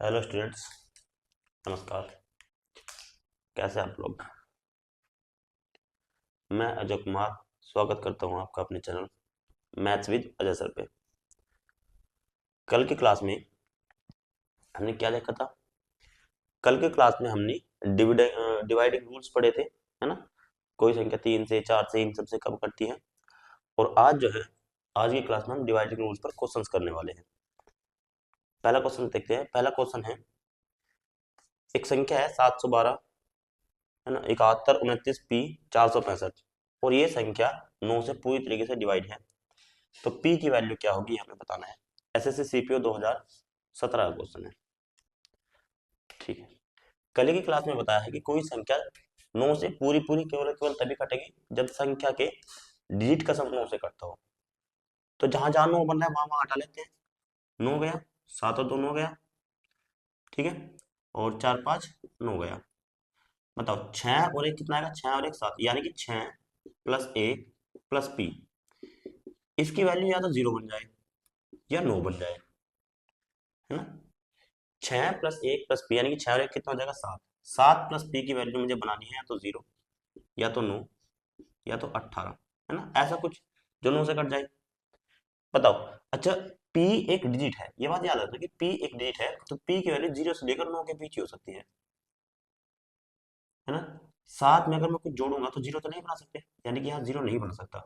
Hello students, नमस्कार। कैसे आप लोग? मैं अजय कुमार स्वागत करता हूं आपका अपने channel maths with Ajay sir पे। कल की क्लास में हमने क्या देखा था? कल की क्लास में हमने डिवाइडिंग रूल्स पढ़े थे, है ना? कोई संख्या 3 से 4 से इन सबसे कम करती है। और आज जो है, आज की क्लास में हम डिवाइडिंग रूल्स पर क्वेश्चंस करने वाले हैं। पहला क्वेश्चन देखते हैं। पहला क्वेश्चन है, एक संख्या है 712, है ना, 71 29 P 465, और ये संख्या 9 से पूरी तरीके से डिवाइड है। तो P की वैल्यू क्या होगी हमें बताना है। एसएससी सीपीओ 2017 का क्वेश्चन है। ठीक है। कल की क्लास में बताया है कि कोई संख्या 9 से पूरी पूरी केवल केवल तभी कटेगी जब संख्या के डिजिट का सम 9 से कटता हो। तो जहां जहां 9 बन रहा है वहां वहां हटा लेते हैं। 9 गया, 7 और 2 9 गया, ठीक है, और 4 5 9 गया। बताओ 6 और 1 कितना आएगा? 6 और 1 7, यानी कि 6 प्लस 1 प्लस P, इसकी वैल्यू या तो 0 बन जाए या 9 बन जाए, है ना। 6 प्लस 1 प्लस P, यानी कि 6 और 1 कितना हो जाएगा? 7। 7 प्लस P की वैल्यू मुझे बनानी है या तो 0, या तो 9, या तो 18, है ना, ऐसा कुछ जो 9 से कट जाए। बताओ। अच्छा, P एक डिजिट है, ये बात याद रखना कि P एक डिजिट है, तो P की वैल्यू 0 से लेकर 9 के बीच ही हो सकती है ना। 7 में अगर मैं कुछ जोड़ूंगा तो 0 तो नहीं बना सकते, यानी कि यहाँ 0 नहीं बन सकता।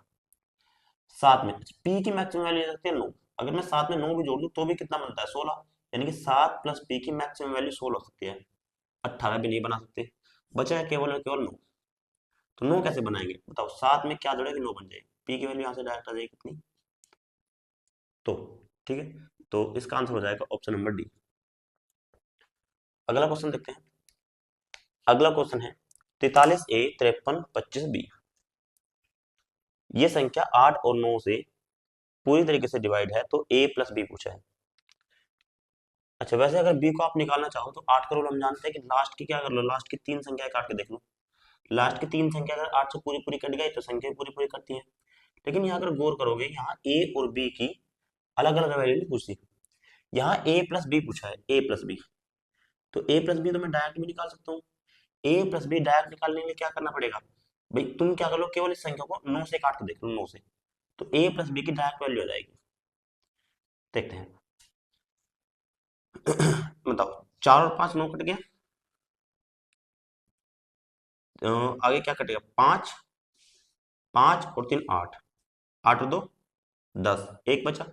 7 में P की मैक्सिमम वैल्यू सकती है 9। अगर मैं 7 में 9 भी जोड़ दूं तो भी कितना बनता है? 16, यानी कि 7 प्लस P की मैक्सिमम वैल्यू 16 हो सकती है। 18 भी नहीं बना सकते, बचा है केवल और केवल 9। तो 9 कैसे बनाएंगे बताओ? 7 में क्या जोड़ेंगे? 9 बन जाएगी। P की वैल्यू यहाँ से डायरेक्ट आ जाएगी कितनी? तो ठीक है, तो इसका आंसर हो जाएगा ऑप्शन नंबर डी। अगला क्वेश्चन देखते हैं। अगला क्वेश्चन है 43A 53 25B। ये संख्या 8 और 9 से पूरी तरीके से डिवाइड है, तो A प्लस बी पूछा है। अच्छा, वैसे अगर B को आप निकालना चाहो तो 8 का रूल हम जानते हैं कि लास्ट की क्या कर लो, लास्ट की 3 संख्याएं काट के देख लो। लास्ट की 3 संख्या अगर 8 से पूरी पूरी कट गई तो संख्या पूरी पूरी कटती है। लेकिन यहाँ अगर गौर करोगे, यहाँ A और B की अलग अलग वैल्यू नहीं पूछती। यहाँ A प्लस बी पूछा है, A प्लस बी। तो A प्लस बी तो मैं डायरेक्ट भी निकाल सकता हूँ। A प्लस बी डायरेक्ट निकालने के लिए क्या करना पड़ेगा भाई? तुम क्या कर लो, केवल इस संख्या को 9 से काट के देख लो, 9 से। तो A प्लस बी की डायरेक्ट वैल्यू आ जाएगी। देखते हैं। बताओ, 4 और 5 9 कट गया। आगे क्या कटेगा? 5, 5 और 3 8, 8 और 2 10, एक बचा।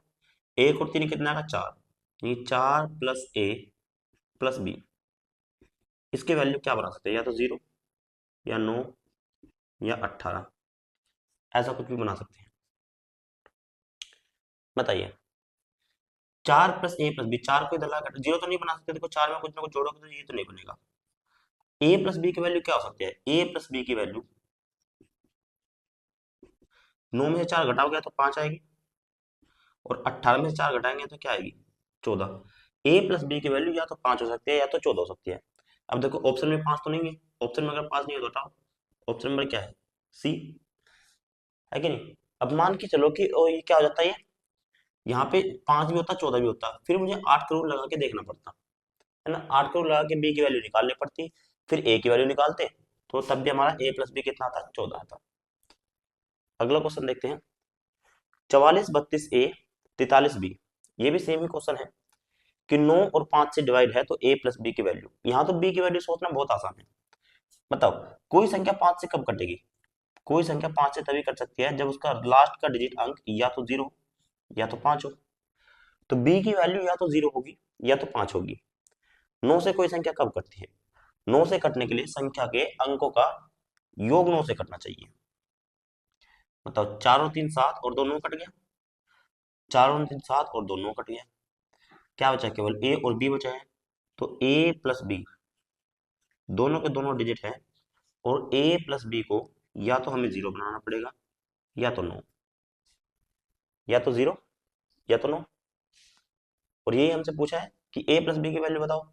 1 और 3 कितना आएगा? 4, ये 4 प्लस A प्लस बी। इसकी वैल्यू क्या बना सकते हैं? या तो 0, या 9, या 18, ऐसा कुछ भी बना सकते हैं। बताइए। 4 प्लस A प्लस बी, 4 को इधर ला कर 0 तो नहीं बना सकते। देखो 4 में कुछ ना कुछ जोड़ोगे तो ये तो नहीं बनेगा। A प्लस बी की वैल्यू क्या हो सकती है? A प्लस बी की वैल्यू 9 में से 4 घटाओगे तो 5 आएगी, और 18 में से 4 घटाएंगे तो क्या आएगी? 14। A प्लस बी की वैल्यू या तो 5 हो सकती है या तो 14 हो सकती है। अब देखो ऑप्शन में 5 तो नहीं है, ऑप्शन में अगर 5 नहीं है तो हटाओ। ऑप्शन नंबर क्या है? सी, है कि नहीं? अब मान के चलो कि ये क्या हो जाता है, ये यहाँ पे 5 भी होता 14 भी होता, फिर मुझे 8 करोड़ लगा के देखना पड़ता, है ना। 8 करोड़ लगा के बी की वैल्यू निकालनी पड़ती, फिर ए की वैल्यू निकालते, तो तब भी हमारा ए प्लस बी कितना था? 14 आता। अगला क्वेश्चन देखते हैं। 44 32 A 43 B। ये भी सेम ही क्वेश्चन है कि 9 और 5 से डिवाइड है तो a प्लस बी की वैल्यू। यहाँ तो b की वैल्यू सोचना बहुत आसान है। बताओ, कोई संख्या 5 से कब कटेगी? कोई संख्या 5 से तभी कट सकती है जब उसका लास्ट का डिजिट अंक या तो 0 या तो 5 हो। तो b की वैल्यू या तो 0 होगी या तो 5 होगी। 9 से कोई संख्या कब कटती है? 9 से कटने के लिए संख्या के अंकों का योग 9 से कटना चाहिए। बताओ, 4 और 3 7 और 2 9 कट गया। 4 और 3 7 और 2 9 कट गया। क्या बचा? केवल a और b बचा है। तो a प्लस बी दोनों के दोनों डिजिट है, और a प्लस बी को या तो हमें 0 बनाना पड़ेगा या तो 9, या तो 0 या तो 9। और यही हमसे पूछा है कि a प्लस बी की वैल्यू बताओ।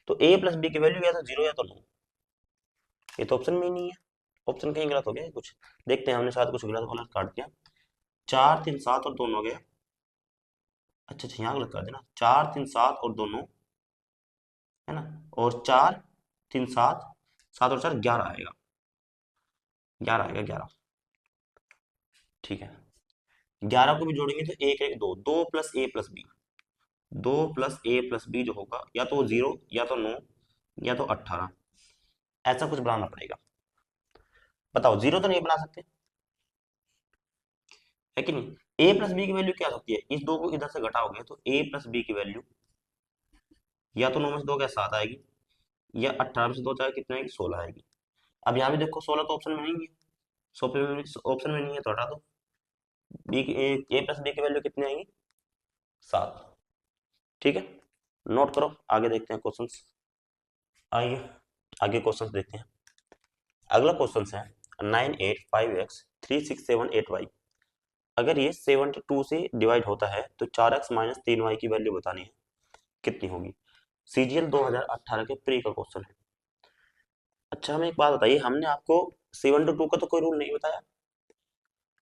तो a प्लस बी की वैल्यू या तो 0 या तो 9। ये तो ऑप्शन में ही नहीं है, ऑप्शन कहीं गलत हो गया कुछ। देखते हैं, हमने शायद कुछ गलत गलत काट दिया। 4 3 7 और 2 9 गया। अच्छा अच्छा, यहाँ गलत कर देना। 4 3 7 और 2 9, ना, और 4 3 7, 7 और 4 11 आएगा, 11 आएगा, 11। ठीक है, 11 को भी जोड़ेंगे तो एक एक दो, 2 प्लस ए प्लस बी, 2 प्लस ए प्लस बी जो होगा या तो 0 या तो 9 या तो 18, ऐसा कुछ बनाना पड़ेगा। बताओ, 0 तो नहीं बना सकते, है कि नहीं। ए प्लस बी की वैल्यू क्या हो सकती है, इस दो को इधर से घटाओगे तो ए प्लस बी की वैल्यू या तो 9 में से 2 क्या 7 आएगी, या 18 में से 2 चाहे कितने आएगी, 16 आएगी। अब यहाँ भी देखो 16 तो ऑप्शन में नहीं है, ऑप्शन में नहीं है तो हटा दो। बी की ए प्लस बी की वैल्यू कितनी आएगी, 7। ठीक है, नोट करो, आगे देखते हैं क्वेश्चंस। आइए आगे क्वेश्चंस देखते हैं। अगला क्वेश्चन है 98 5x 3 6 7 8y। अगर ये 72 से डिवाइड होता है तो 4x माइनस 3y की वैल्यू बतानी है, कितनी होगी। सीजीएल 2018 के प्री का क्वेश्चन है। अच्छा, हमें एक बात बताइए, हमने आपको 72 का तो कोई रूल नहीं बताया।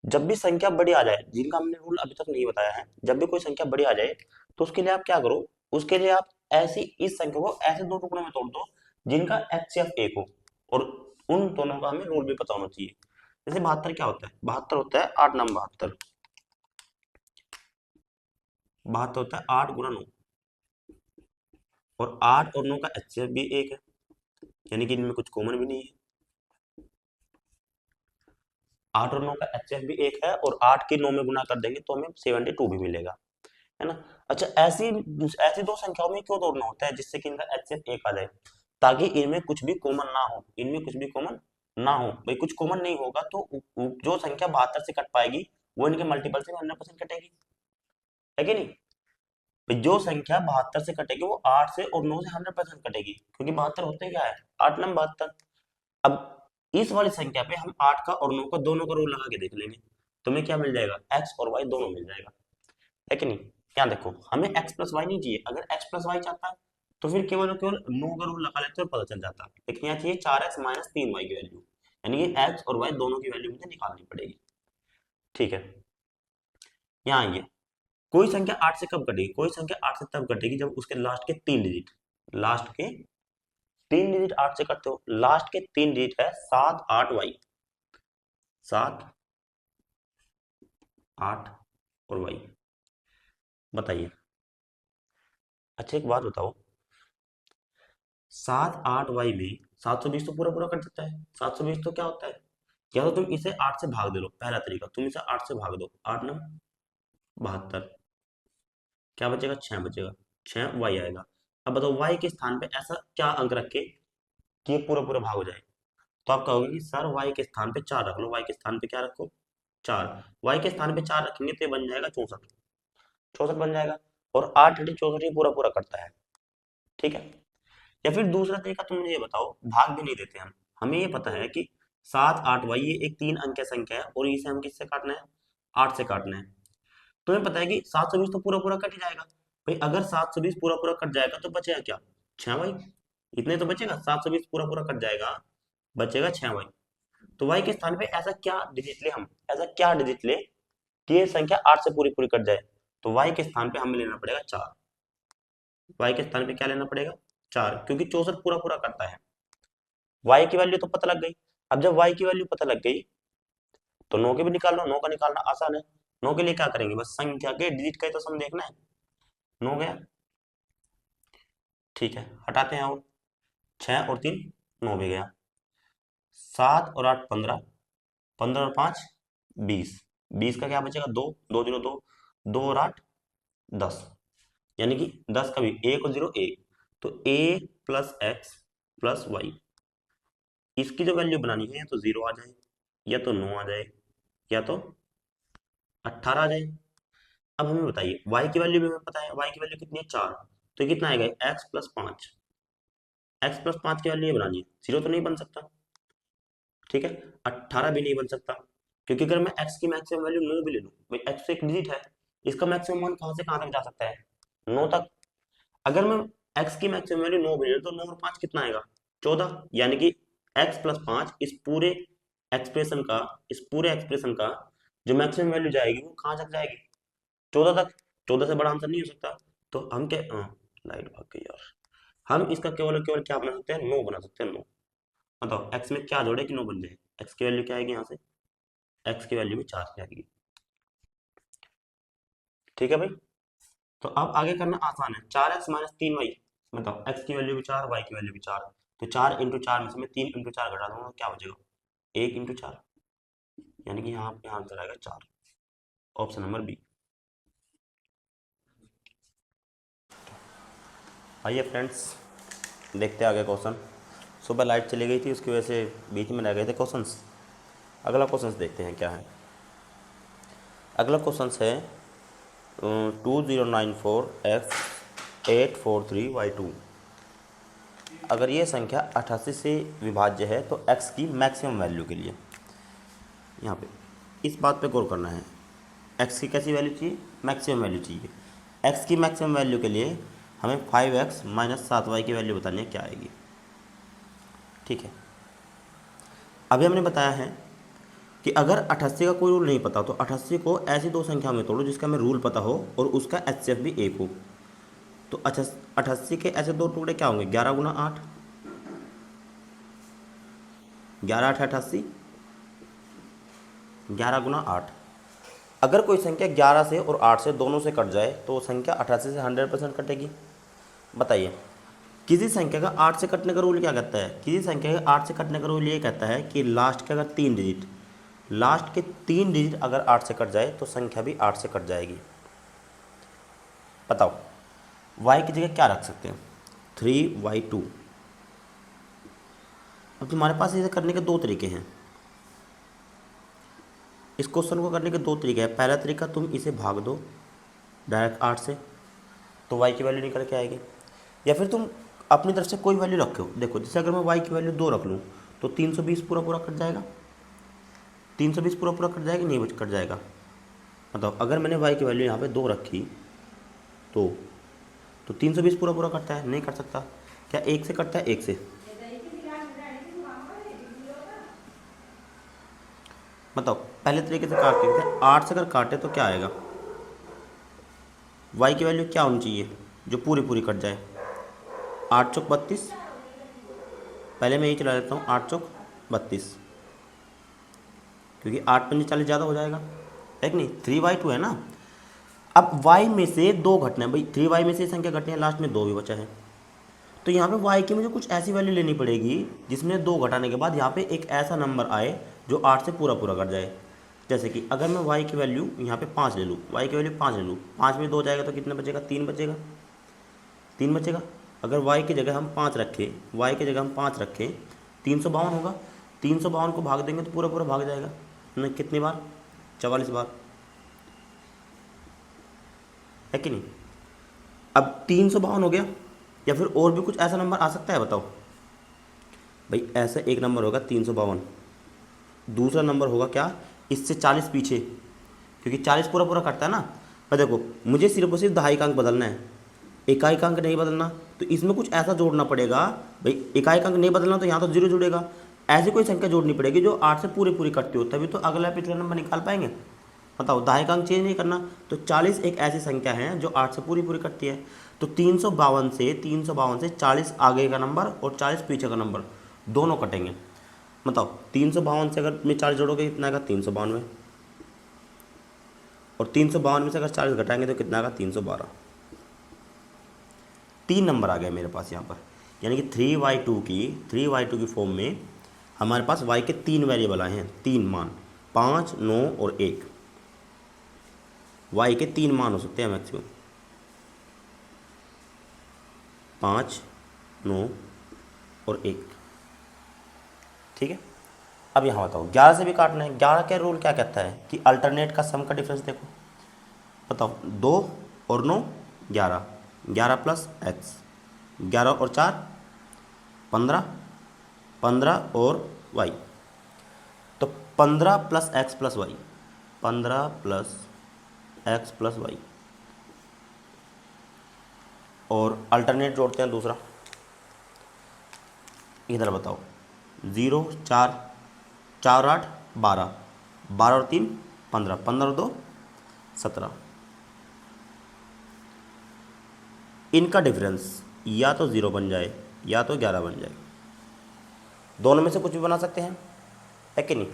जब भी संख्या बड़ी आ जाए, जिनका हमने रूल अभी तक नहीं बताया है, जब भी कोई संख्या बड़ी आ जाए तो उसके लिए आप क्या करो, उसके लिए आप ऐसी इस संख्या को ऐसे दो टुकड़ों में तोड़ दो जिनका एचसीएफ 1 हो, और उन दोनों का हमें रूल भी पता होना चाहिए। जैसे 72 क्या होता है, 72 होता है 8 9 72, 72 होता है 8 गुना 9, और 8 और 9 का एचसीएफ भी 1 है, यानी कि इनमें कुछ कॉमन भी नहीं है। 8 और 9 का एचसीएफ भी 1 है, और 8 की 9 में गुना कर देंगे तो हमें 72 भी मिलेगा, है ना। अच्छा, ऐसी ऐसी दो संख्याओं में क्यों तोड़ना होता है, जिससे कि इनका एचसीएफ 1 आ जाए, ताकि इनमें कुछ भी कॉमन ना हो, इनमें कुछ भी कॉमन ना हो। भाई कुछ कॉमन नहीं होगा तो जो संख्या 72 से कट पाएगी वो इनके मल्टीपल से 100% कटेगी, है कि नहीं। भाई जो संख्या 72 से कटेगी वो 8 से और 9 से 100% कटेगी, क्योंकि 72 होते क्या है, 8 9 72। अब इस वाली संख्या पे हम 8 का और 9 का दोनों का रूल लगा के देख लेंगे, तुम्हें क्या मिल जाएगा, एक्स और वाई दोनों मिल जाएगा, है कि नहीं। क्या देखो, हमें x प्लस वाई नहीं चाहिए, अगर x प्लस वाई चाहता है तो फिर केवल और केवल 9 का रूल लगा लेते और पता चल जाता। लेकिन यहाँ चाहिए 4x माइनस 3y की वैल्यू, यानी कि x और y दोनों की वैल्यू मुझे निकालनी पड़ेगी। ठीक है, यहाँ आइए, कोई संख्या 8 से कब कटेगी, कोई संख्या 8 से तब कटेगी जब उसके लास्ट के 3 डिजिट, लास्ट के 3 डिजिट 8 से कटते हो, लास्ट के 3 डिजिट है 7 8 y, 7 8 और y। बताइए, अच्छा एक बात बताओ, 7 8 वाई में 720 तो पूरा पूरा कट सकता है। 720 तो क्या होता है, या तो तुम इसे 8 से भाग दे लो, पहला तरीका, तुम इसे 8 से भाग दो, 8 9 72, क्या बचेगा, 6 बचेगा, 6 वाई आएगा। अब बताओ वाई के स्थान पे ऐसा क्या अंक रखे कि ये पूरा पूरा भाग हो जाए, तो आप कहोगे कि सर वाई के स्थान पे 4 रख लो, वाई के स्थान पे क्या रखो, 4। वाई के स्थान पे 4 रखेंगे तो ये बन जाएगा 64, 64 बन जाएगा, और 8 64 ही पूरा पूरा करता है। ठीक है, या फिर दूसरा तरीका, तुम मुझे ये बताओ, भाग भी नहीं देते हम, हमें ये पता है कि 7 8 वाई ये एक 3 अंक संख्या है, और इसे हम किससे काटना है, 8 से काटना है। तुम्हें पता है कि 720 तो पूरा पूरा कट ही जाएगा। भाई अगर 720 पूरा पूरा कट जाएगा तो बचेगा क्या, 6 वाई, इतने तो बचेगा, 720 पूरा पूरा कट जाएगा, बचेगा 6 वाई। तो वाई के स्थान पे ऐसा क्या डिजिट ले, हम ऐसा क्या डिजिट ले कि ये संख्या 8 से पूरी पूरी कट जाए, तो वाई के स्थान पे हमें लेना पड़ेगा 4, वाई के स्थान पे क्या लेना पड़ेगा, 4, क्योंकि 64 पूरा पूरा करता है। y की वैल्यू तो पता लग गई। अब जब y की वैल्यू पता लग गई तो 9 के भी निकाल लो, 9 का निकालना आसान है। 9 के लिए क्या करेंगे, बस संख्या के डिजिट का ही तो सम देखना है। 9 गया, ठीक है, हटाते हैं, और 6 और 3 9 भी गया, 7 और 8 15, 15 और 5 20, 20 का क्या बचेगा, 2 2 0 2, 2 और 8 10, यानी कि 10 का भी 1 और 0 1, तो a plus x plus y, इसकी जो वैल्यू बनानी है या तो 0 आ जाए, या तो 9 आ जाए, या तो 18 आ जाए। अब हमें बताइए y की वैल्यू भी हमें पता है, y की वैल्यू कितनी है, 4, तो कितना आएगा, x प्लस 5, एक्स प्लस 5 की वैल्यू ये बनानी है, 0 तो नहीं बन सकता, ठीक है, 18 भी नहीं बन सकता, क्योंकि अगर मैं x की मैक्सिमम वैल्यू 9 भी ले लूं, भाई x तो एक डिजिट है, इसका मैक्सिमम मान कहां से कहां तक जा सकता है, 9 तक। अगर मैं x की मैक्सिमम वैल्यू 9 भी ले लूं तो 9 और 5 कितना आएगा, 14, यानी कि x प्लस 5 इस पूरे एक्सप्रेशन का जो मैक्सिमम वैल्यू जाएगी वो कहां तक जाएगी, 14 तक। 14 से बड़ा आंसर नहीं हो सकता, तो हम क्या, लाइट भाग गई यार, हम इसका केवल केवल क्या बना सकते हैं, नो बना सकते हैं, नो। बताओ एक्स में क्या जोड़े कि नो बन जाए। एक्स की वैल्यू क्या आएगी यहाँ से, एक्स की वैल्यू भी 4 आएगी। ठीक है भाई। तो अब आगे करना आसान है, 4x - 3y। बताओ एक्स की वैल्यू भी 4, वाई की वैल्यू भी 4, तो 4 × 4 में से मैं 3 × 4 घटा दूंगा, क्या बचेगा, 1 × 4, यानी कि यहाँ पे आंसर आएगा 4, ऑप्शन नंबर बी। आइए फ्रेंड्स, देखते हैं आगे क्वेश्चन। सुबह लाइट चली गई थी, उसकी वजह से बीच में रह गए थे क्वेश्चंस। अगला क्वेश्चन देखते हैं क्या है। अगला क्वेश्चन है 2094x843y2। अगर ये संख्या 88 से विभाज्य है तो x की मैक्सिमम वैल्यू के लिए, यहाँ पे इस बात पे गौर करना है, x की कैसी वैल्यू चाहिए, मैक्सिमम वैल्यू चाहिए। x की मैक्सिमम वैल्यू के लिए हमें 5x - 7y की वैल्यू बतानी है, क्या आएगी। ठीक है, अभी हमने बताया है कि अगर 88 का कोई रूल नहीं पता तो 88 को ऐसी दो संख्या में तोड़ो जिसका हमें रूल पता हो और उसका HCF भी एक हो। तो 88 के ऐसे दो टुकड़े क्या होंगे, 11 × 8, 11 8 88, 11 × 8। अगर कोई संख्या 11 से और 8 से दोनों से कट जाए तो वो संख्या 88 से 100% कटेगी। बताइए, किसी संख्या का 8 से कटने का रूल क्या कहता है, किसी संख्या का 8 से कटने का रूल ये कहता है कि लास्ट के अगर 3 डिजिट, लास्ट के 3 डिजिट अगर 8 से कट जाए तो संख्या भी 8 से कट जाएगी। बताओ y की जगह क्या रख सकते हैं, 3y2। अब तुम्हारे पास इसे करने के दो तरीके हैं, इस क्वेश्चन को करने के दो तरीके हैं। पहला तरीका, तुम इसे भाग दो डायरेक्ट 8 से तो y की वैल्यू निकल के आएगी, या फिर तुम अपनी तरफ से कोई वैल्यू रखो। देखो जैसे अगर मैं y की वैल्यू 2 रख लूँ तो 320 पूरा पूरा कट जाएगा, 320 पूरा पूरा कट जाएगा, नहीं कट जाएगा। मतलब अगर मैंने y की वैल्यू यहाँ पे 2 रखी तो 320 पूरा पूरा कटता है, नहीं कट सकता। क्या एक से कटता है, एक से। बताओ पहले तरीके से काट सकते हैं, 8 से अगर काटे तो क्या आएगा, y की वैल्यू क्या होनी चाहिए जो पूरी पूरी कट जाए, 8 चौक 32। पहले मैं यही चला देता हूँ, 8 चौक 32, क्योंकि 8 पंजे 40 ज़्यादा हो जाएगा, है कि नहीं। 3y2 है ना। अब y में से 2 घटना है भाई, 3y में से संख्या घटनी है, लास्ट में 2 भी बचा है, तो यहाँ पे y की मुझे कुछ ऐसी वैल्यू लेनी पड़ेगी जिसमें 2 घटाने के बाद यहाँ पे एक ऐसा नंबर आए जो 8 से पूरा पूरा कट जाए। जैसे कि अगर मैं y की वैल्यू यहाँ पे 5 ले लूँ, y की वैल्यू 5 ले लूँ, 5 में 2 जाएगा तो कितना बचेगा, 3 बचेगा, 3 बचेगा। अगर y की जगह हम 5 रखें, y की जगह हम 5 रखें, 352 होगा, 352 को भाग देंगे तो पूरा पूरा भाग जाएगा ना, कितनी बार, 44 बार, है कि नहीं। अब 352 हो गया, या फिर और भी कुछ ऐसा नंबर आ सकता है, बताओ भाई। ऐसा एक नंबर होगा 352, दूसरा नंबर होगा क्या, इससे 40 पीछे, क्योंकि 40 पूरा पूरा कटता है ना। पर देखो मुझे सिर्फ और सिर्फ दहाई का अंक बदलना है, इकाई का अंक नहीं बदलना, तो इसमें कुछ ऐसा जोड़ना पड़ेगा भाई। इकाई का अंक नहीं बदलना तो यहाँ तो 0 जुड़ेगा, ऐसी कोई संख्या जोड़नी पड़ेगी जो 8 से पूरी पूरी कटती हो, तभी तो अगला पिछला नंबर निकाल पाएंगे। बताओ दहाई का अंक चेंज नहीं करना, तो 40 एक ऐसी संख्या है जो 8 से पूरी पूरी कटती है। तो 352 से 40 आगे का नंबर और 40 पीछे का नंबर दोनों कटेंगे। बताओ 352 से अगर मैं 40 जोड़ोगे कितना आएगा, 392, और 352 से अगर 40 घटाएंगे तो कितना आएगा, 312। 3 नंबर आ गए मेरे पास यहाँ पर, यानी कि 3y2 की फॉर्म में हमारे पास y के 3 वेरिएबल आए हैं, 3 मान, 5, 9 और 1। y के 3 मान हो सकते हैं मैक्सिमम, 5, 9 और 1। ठीक है। अब यहाँ बताओ 11 से भी काटना है, 11 का रूल क्या कहता है कि अल्टरनेट का सम का डिफरेंस देखो। बताओ 2 और 9 11, 11 प्लस x, 11 और 4 15, 15 और y, तो 15 plus x plus y, 15 plus x plus y, और अल्टरनेट जोड़ते हैं दूसरा। इधर बताओ 0 4 4 8 12, 12 और 3 15, 15 और 2 17, इनका डिफरेंस या तो 0 बन जाए या तो 11 बन जाए, दोनों में से कुछ भी बना सकते हैं, है कि नहीं।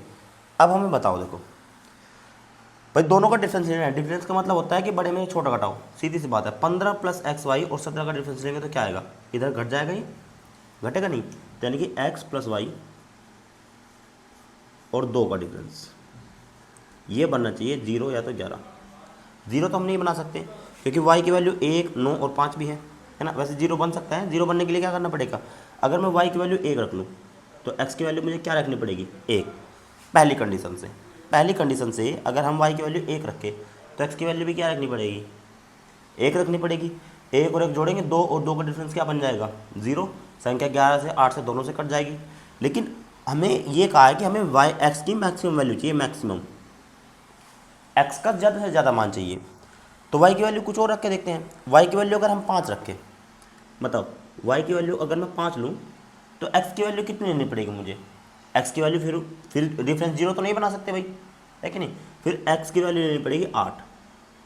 अब हमें बताओ, देखो भाई दोनों का डिफरेंस लेना है। डिफरेंस का मतलब होता है कि बड़े में छोटा घटाओ, सीधी सी बात है। 15 प्लस एक्स वाई और 17 का डिफरेंस लेंगे तो क्या आएगा, इधर घट जाएगा, ये घटेगा नहीं, तो यानी कि एक्स प्लस वाई और 2 का डिफरेंस ये बनना चाहिए 0 या तो 11। 0 तो हम नहीं बना सकते क्योंकि y की वैल्यू 1, 9 और 5 भी है ना। वैसे 0 बन सकता है, 0 बनने के लिए क्या करना पड़ेगा, अगर मैं y की वैल्यू 1 रख लूँ तो x की वैल्यू मुझे क्या रखनी पड़ेगी, 1। पहली कंडीशन से अगर हम y की वैल्यू 1 रखें तो x की वैल्यू भी क्या रखनी पड़ेगी, 1 रखनी पड़ेगी। 1 और 1 जोड़ेंगे 2 और 2 का डिफरेंस क्या बन जाएगा, 0। संख्या 11 से 8 से दोनों से कट जाएगी। लेकिन हमें ये कहा है कि हमें y x की मैक्सिमम वैल्यू चाहिए, मैक्सिमम x का ज़्यादा से ज़्यादा मान चाहिए। तो y की वैल्यू कुछ और रख के देखते हैं। y की वैल्यू अगर हम 5 रखें, बताओ y की वैल्यू अगर मैं 5 लूँ तो x की वैल्यू कितनी लेनी पड़ेगी मुझे, x की वैल्यू फिर डिफरेंस 0 तो नहीं बना सकते भाई, है कि नहीं। फिर x की वैल्यू लेनी पड़ेगी 8।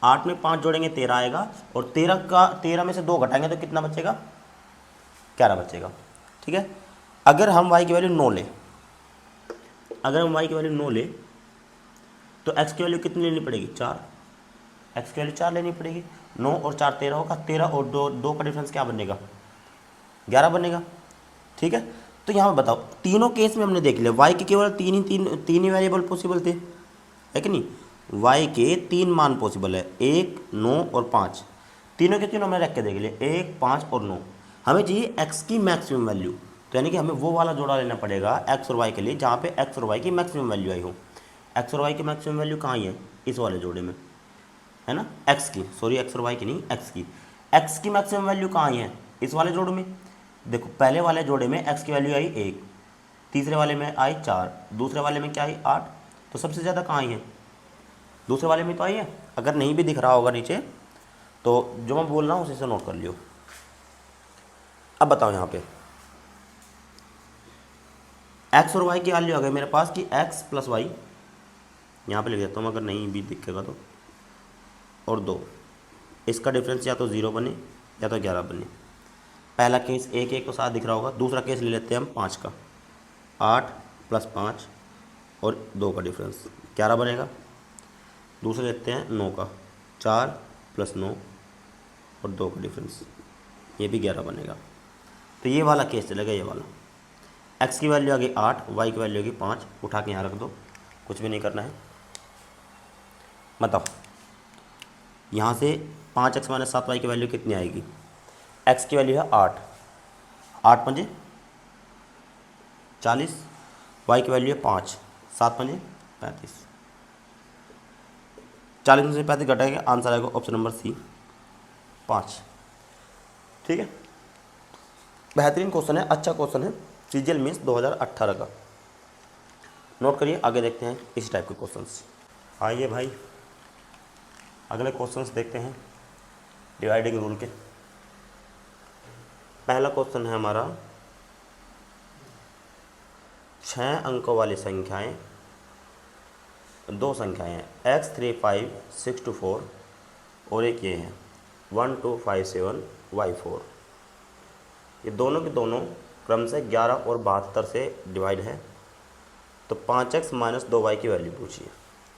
8 में 5 जोड़ेंगे 13 आएगा, और 13 में से 2 घटाएंगे तो कितना बचेगा, 11 बचेगा। ठीक है। अगर हम y की वैल्यू 9 लें, तो x की वैल्यू कितनी लेनी पड़ेगी, 4। x की वैल्यू 4 लेनी पड़ेगी। 9 और 4 13 होगा, 13 और 2 का डिफरेंस क्या बनेगा, 11 बनेगा। ठीक है। तो यहाँ पे बताओ, तीनों केस में हमने देख लिया y के केवल तीन ही वेरिएबल पॉसिबल थे, है कि नहीं। y के 3 मान पॉसिबल है, 1, 9 और 5। तीनों के तीनों हमने रख के देख लिए, 1, 5 और 9। हमें चाहिए x की मैक्सिमम वैल्यू, तो यानी कि हमें वो वाला जोड़ा लेना पड़ेगा x और y के लिए जहाँ पे x और y की मैक्सिमम वैल्यू आई हो। x और y की मैक्सिमम वैल्यू कहाँ है, इस वाले जोड़े में, है ना। x की, सॉरी x और y की नहीं, x की मैक्सिमम वैल्यू कहाँ आई है, इस वाले जोड़े में। देखो पहले वाले जोड़े में x की वैल्यू आई 1, तीसरे वाले में आई 4, दूसरे वाले में क्या आई 8। तो सबसे ज़्यादा कहाँ आई है, दूसरे वाले में तो आई है। अगर नहीं भी दिख रहा होगा नीचे तो जो मैं बोल रहा हूँ उसी से नोट कर लियो। अब बताओ यहाँ पे x और y की वैल्यू आ गई मेरे पास कि x प्लस वाई, यहाँ पे लिख देता हूँ अगर नहीं भी दिखेगा तो, और 2, इसका डिफरेंस या तो 0 बने या तो 11 बने। पहला केस 1 1 तो साथ दिख रहा होगा। दूसरा केस ले लेते हैं हम 5 का, 8 प्लस 5 और 2 का डिफरेंस 11 बनेगा। दूसरा लेते हैं 9 का, 4 प्लस 9 और 2 का डिफरेंस, ये भी 11 बनेगा। तो ये वाला केस चलेगा, ये वाला। x की वैल्यू आ गई 8, y की वैल्यू आ गई 5, उठा के यहाँ रख दो, कुछ भी नहीं करना है। बताओ यहाँ से 5x माइनस 7y की वैल्यू कितनी आएगी, x की वैल्यू है 8, 8 पंजे 40, y की वैल्यू है 5, 7 पंजे 35। 40 में से 35 घटाएंगे, आंसर आएगा ऑप्शन नंबर सी, 5। ठीक है। बेहतरीन क्वेश्चन है, अच्छा क्वेश्चन है, सीजीएल मीन्स 2018 का। नोट करिए, आगे देखते हैं इस टाइप के क्वेश्चंस। आइए भाई अगले क्वेश्चंस देखते हैं डिवाइडिंग रूल के। पहला क्वेश्चन है हमारा, 6 अंकों वाली संख्याएं, 2 संख्याएं हैं x 3 5 6 2 4 और एक ये है 1 2 5 7 y 4। ये दोनों के दोनों क्रम से 11 और 72 से डिवाइड है। तो 5x माइनस 2y की वैल्यू पूछिए।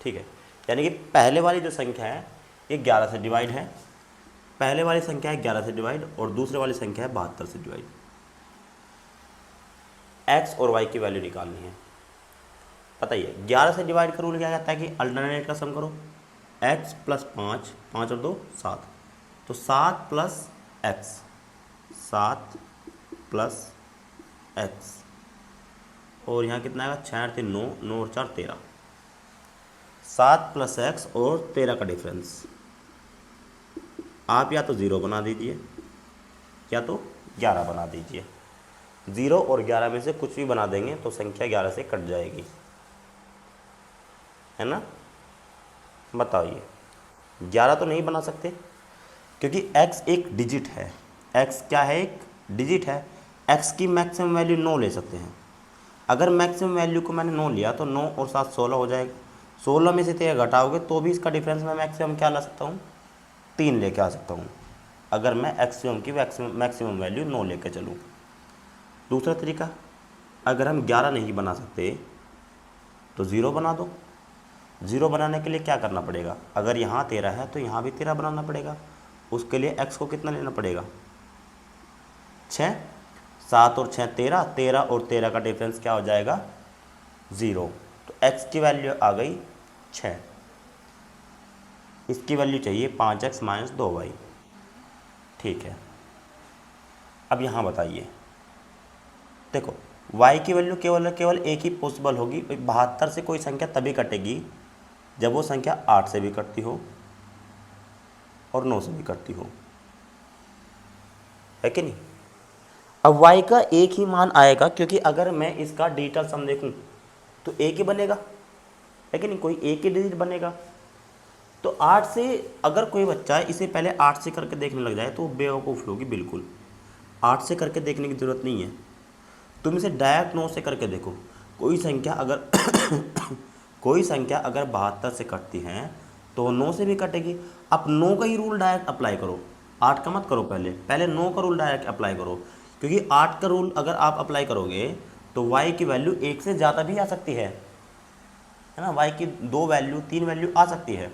ठीक है, यानी कि पहले वाली जो संख्या है ये 11 से डिवाइड है, पहले वाली संख्या है 11 से डिवाइड और दूसरे वाली संख्या है 72 से डिवाइड। x और y की वैल्यू निकालनी है। बताइए 11 से डिवाइड का रूल क्या कहता है कि अल्टरनेट का सम करो, x प्लस 5, 5 और 2 7, तो 7 प्लस x, 7 प्लस x, और यहाँ कितना आएगा 6 3 9, 9 और 4 13, 7 प्लस x और 13 का डिफरेंस। आप या तो 0 बना दीजिए या तो 11 बना दीजिए। 0 और 11 में से कुछ भी बना देंगे तो संख्या 11 से कट जाएगी, है ना। बताइए 11 तो नहीं बना सकते क्योंकि x एक डिजिट है, x क्या है, एक डिजिट है। x की मैक्सिमम वैल्यू 9 ले सकते हैं। अगर मैक्सिमम वैल्यू को मैंने 9 लिया तो 9 और 7 16 हो जाएगा। 16 में से 13 घटाओगे तो भी इसका डिफरेंस मैं मैक्सिमम क्या ला सकता हूँ, 3 लेके आ सकता हूँ। अगर मैं एक्सिमम की मैक्सिमम वैल्यू 9 लेकर चलूँ। दूसरा तरीका, अगर हम 11 नहीं बना सकते तो 0 बना दो। 0 बनाने के लिए क्या करना पड़ेगा, अगर यहाँ 13 है तो यहाँ भी 13 बनाना पड़ेगा। उसके लिए x को कितना लेना पड़ेगा, 6। 7 और 6 13, 13 और 13 का डिफरेंस क्या हो जाएगा, 0। तो x की वैल्यू आ गई 6। इसकी वैल्यू चाहिए 5x माइनस 2y। ठीक है, अब यहाँ बताइए, देखो y की वैल्यू केवल एक ही पॉसिबल होगी। 72 से कोई संख्या तभी कटेगी जब वो संख्या 8 से भी कटती हो और 9 से भी कटती हो, है कि नहीं। अब y का एक ही मान आएगा, क्योंकि अगर मैं इसका डिजिटल सम देखूं तो एक ही बनेगा, है कि नहीं, कोई एक ही डिजिट बनेगा। तो 8 से अगर कोई बच्चा इसे पहले 8 से करके देखने लग जाए तो वो बेवकूफ़ होगी बिल्कुल। 8 से करके देखने की ज़रूरत नहीं है, तुम इसे डायरेक्ट 9 से करके देखो। कोई संख्या अगर कोई संख्या अगर 72 से कटती है तो 9 से भी कटेगी। आप 9 का ही रूल डायरेक्ट अप्लाई करो, 8 का मत करो, पहले 9 का रूल डायरेक्ट अप्लाई करो, क्योंकि 8 का रूल अगर आप अप्लाई करोगे तो y की वैल्यू 1 से ज़्यादा भी आ सकती है ना, y की 2 वैल्यू 3 वैल्यू आ सकती है।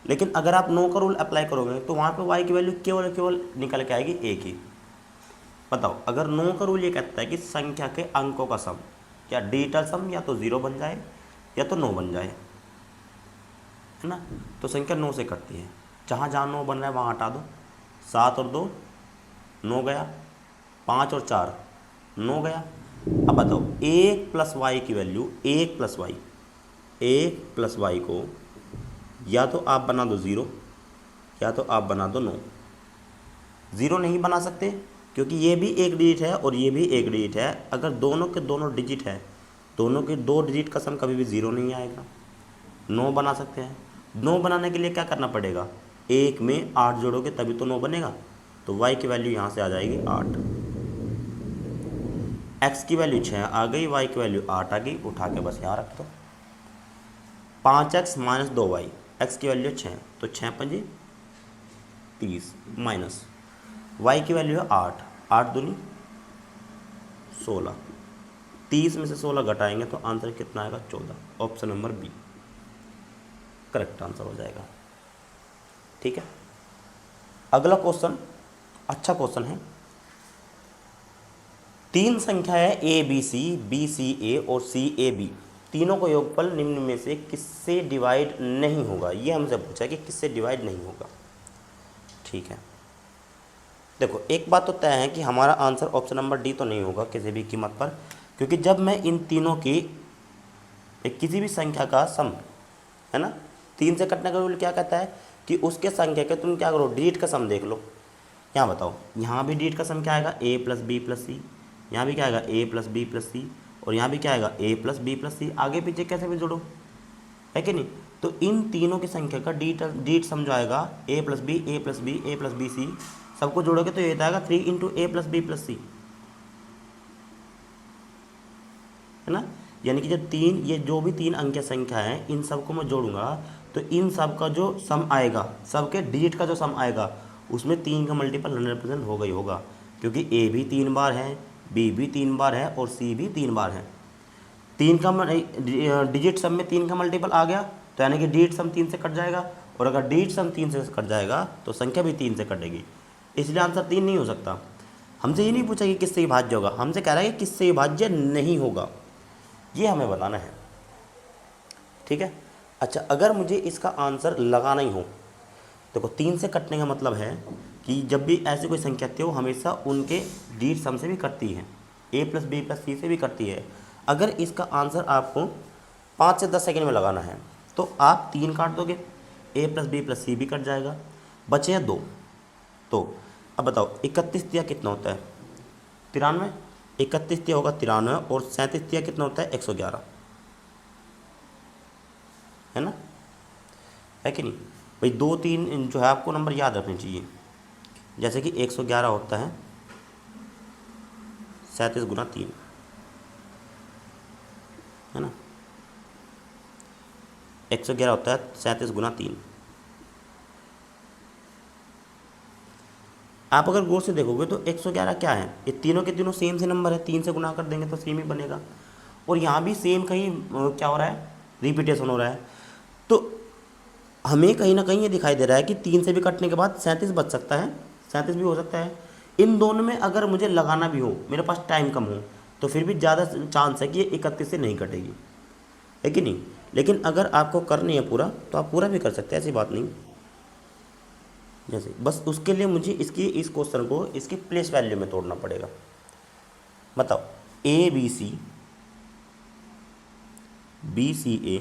लेकिन अगर आप 9 का रूल अप्लाई करोगे तो वहाँ पे y की वैल्यू केवल निकल के आएगी एक ही। बताओ, अगर 9 का रूल ये कहता है कि संख्या के अंकों का सम, क्या डिजिटल सम या तो 0 बन जाए या तो 9 बन जाए, है ना। तो संख्या 9 से कटती है, जहाँ जहाँ 9 बन रहा है वहाँ हटा दो। 7 और 2 9 गया, 5 और 4 9 गया। अब बताओ 1 प्लस वाई की वैल्यू, 1 प्लस वाई को या तो आप बना दो 0 या तो आप बना दो 9। 0 नहीं बना सकते क्योंकि ये भी एक डिजिट है और ये भी एक डिजिट है। अगर दोनों के दोनों डिजिट है, दोनों के 2 डिजिट का सम कभी भी 0 नहीं आएगा। 9 बना सकते हैं। 9 बनाने के लिए क्या करना पड़ेगा, 1 में 8 जोड़ोगे तभी तो 9 बनेगा। तो y की वैल्यू यहाँ से आ जाएगी 8, x की वैल्यू 6 आ गई, y की वैल्यू 8 आ गई, उठा के बस यहाँ रख दो। 5x माइनस 2y, x की वैल्यू 6 तो 6 पंजे 30 माइनस y की वैल्यू है 8, 8 दूनी 16, 30 में से 16 घटाएंगे तो आंसर कितना आएगा, 14। Option number B correct answer हो जाएगा। ठीक है, अगला क्वेश्चन अच्छा क्वेश्चन है। 3 संख्याएं बी सी ए और सी ए बी, तीनों का योगफल निम्न में से किससे डिवाइड नहीं होगा। ये हमसे पूछा कि किससे डिवाइड नहीं होगा। ठीक है, देखो एक बात तो तय है कि हमारा आंसर ऑप्शन नंबर डी तो नहीं होगा किसी भी कीमत पर, क्योंकि जब मैं इन तीनों की किसी भी संख्या का सम, है ना, 3 से कटने का रूल क्या कहता है कि उसके संख्या के तुम क्या करो, डिजिट का सम देख लो। यहाँ बताओ, यहाँ भी डिजिट का सम क्या आएगा, ए प्लस बी प्लस सी, यहाँ भी क्या आएगा ए प्लस बी प्लस सी, और यहाँ भी क्या आएगा ए प्लस बी प्लस सी। आगे पीछे कैसे भी जोड़ो, है कि नहीं। तो इन तीनों की संख्या का डिजिट सम जो आएगा ए प्लस बी ए प्लस बी ए प्लस बी सी, सबको जोड़ोगे तो ये आएगा 3 इंटू ए प्लस बी प्लस सी, है ना। यानी कि जब ये जो भी 3 अंकीय संख्या है इन सबको मैं जोड़ूंगा तो इन सब का जो सम आएगा, सबके डिजिट का जो सम आएगा उसमें 3 का मल्टीपल 100% होगा ही होगा, क्योंकि ए भी 3 बार है, बी भी 3 बार है और सी भी 3 बार है। 3 का डिजिट सम में 3 का मल्टीपल आ गया तो यानी कि डिजिट सम 3 से कट जाएगा, और अगर डिजिट सम 3 से कट जाएगा तो संख्या भी 3 से कटेगी, इसलिए आंसर 3 नहीं हो सकता। हमसे ये नहीं पूछा कि किससे विभाज्य होगा, हमसे कह रहा है कि किससे विभाज्य नहीं होगा, ये हमें बताना है। ठीक है, अच्छा अगर मुझे इसका आंसर लगाना ही हो, देखो 3 से कटने का मतलब है कि जब भी ऐसी कोई संख्या आती है वो हमेशा उनके डिजिट सम से भी कटती है, ए प्लस बी प्लस सी से भी कटती है। अगर इसका आंसर आपको 5 से 10 सेकंड में लगाना है तो आप 3 काट दोगे, ए प्लस बी प्लस सी भी कट जाएगा, बचे हैं 2। तो अब बताओ 31 तिया कितना होता है, 93। 31 तिया होगा 93 और 37 तिया कितना होता है 111, है ना, है कि नहीं भाई। 2 3 जो है आपको नंबर याद रखने चाहिए, जैसे कि 111 होता है 37 गुना 3, है ना, 111 होता है 37 गुना 3। आप अगर गौर से देखोगे तो 111 क्या है, ये तीनों के तीनों सेम से नंबर है, 3 से गुना कर देंगे तो सेम ही बनेगा। और यहाँ भी सेम कहीं क्या हो रहा है, रिपीटेशन हो रहा है। तो हमें कहीं ना कहीं ये दिखाई दे रहा है कि 3 से भी कटने के बाद 37 बच सकता है, 37 भी हो सकता है। इन दोनों में अगर मुझे लगाना भी हो, मेरे पास टाइम कम हो, तो फिर भी ज़्यादा चांस है कि ये 31 से नहीं कटेगी, है कि नहीं। लेकिन अगर आपको करनी है पूरा तो आप पूरा भी कर सकते हैं, ऐसी बात नहीं। जैसे बस उसके लिए मुझे इस क्वेश्चन को इसकी प्लेस वैल्यू में तोड़ना पड़ेगा। बताओ, A B C, B C ए